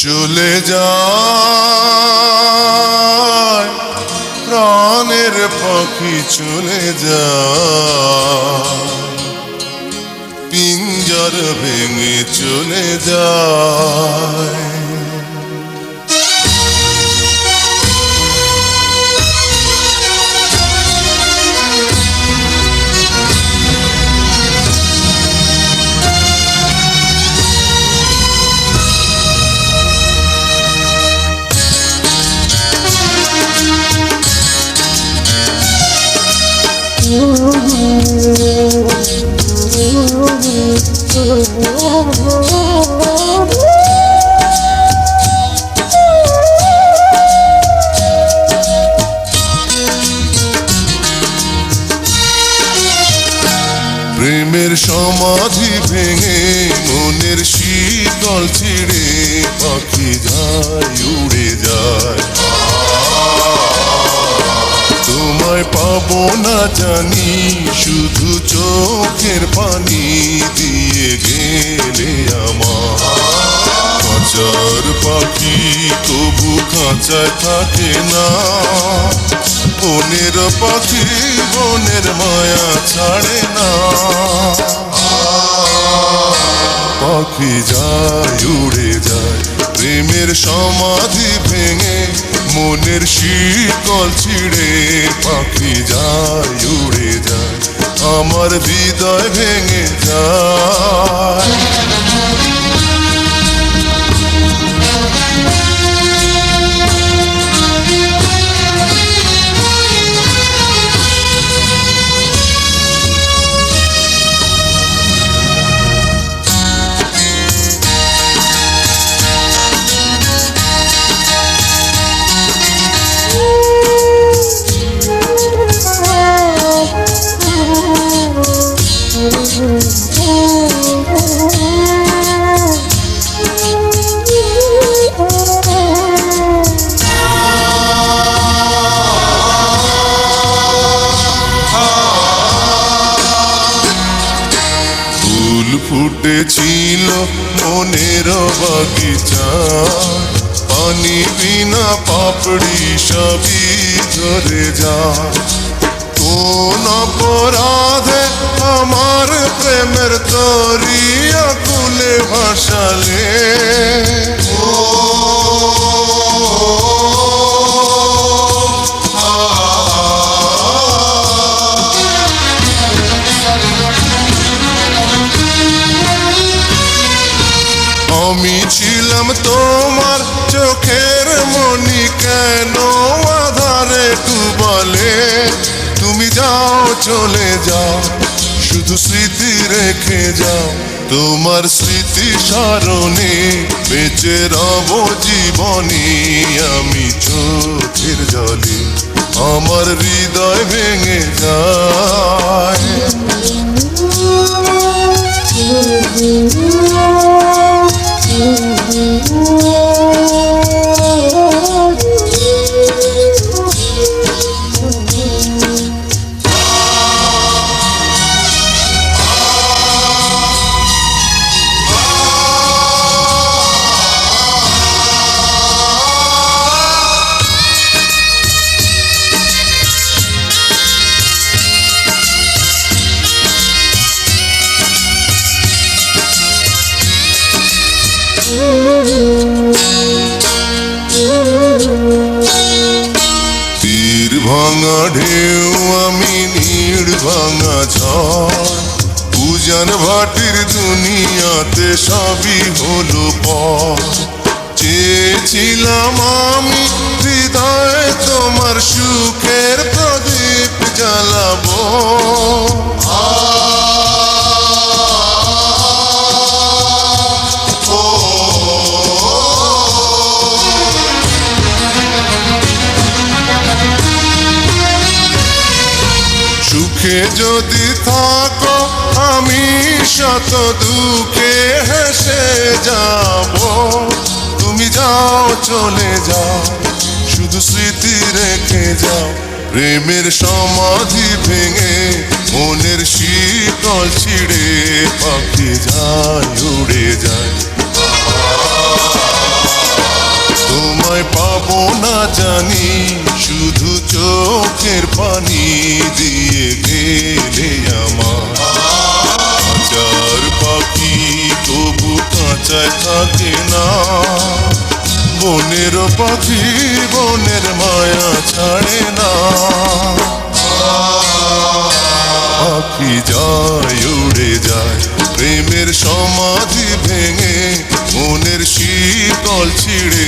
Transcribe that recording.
চলে যায় প্রাণের পাখি চলে যায়, পিঞ্জর ভেঙে চলে যায়। প্রেমের সমাধি ভেঙে মনের শীতল ছিঁড়ে পাখি যায় উড়ে যায়। তোমায় পাবো না জানি শুধু চোখের পানি দিয়ে গেলে আমার। খাঁচার পাখি তবু খাঁচায় থাকে না, বনের পাখি বনের মায়া ছাড়ে না। পাখি যায় উড়ে যায় প্রেমের সমাধি ভেঙে মনের শীতল ছিঁড়ে পাখি যায় উড়ে যায়, আমার হৃদয় ভেঙে যায়। ফুটেছিল মনের বাগিচা, পানি বিনা পাপড়ি সবই ঝরে যায়। কোন অপরাধে আমার প্রেমের তরি আকুলে ভাসালে, আমি ছিলাম তোমার চোখের মনি, কেন আধারে ডুবালে? তুমি যাও চলে যাও শুধু স্মৃতি রেখে যাও, তোমার স্মৃতি স্মরণে বেঁচে রব জীবনী। আমি চোখের জলে আমার হৃদয় ভেঙে যায়। তীর ভাঙা ঢেউ আমি নীড় ভাঙা ঝড়, উজান ভাটির দুনিয়াতে সবই হলো পর। চেয়েছিলাম আমি হৃদয়ে তোমার সুখের প্রদীপ জ্বালাবো, সুখে যদি থাকো আমি শত দুঃখে হেসে যাব। তুমি যাও চলে যাও শুধু স্মৃতি রেখে যাও, প্রেমের সমাধি ভেঙে মনের শীতল ছিঁড়ে পাখি যায় উড়ে যায়। জানি শুধু চোখের পানি দিয়ে গেলে আমার হাজার পাখি তবু কাঁচায় থাকে না বনের পাখি বনের মায়া ছাড়ে না পাখি যায় উড়ে যায় প্রেমের সমাধি ভেঙে মনের শীতল ছিঁড়ে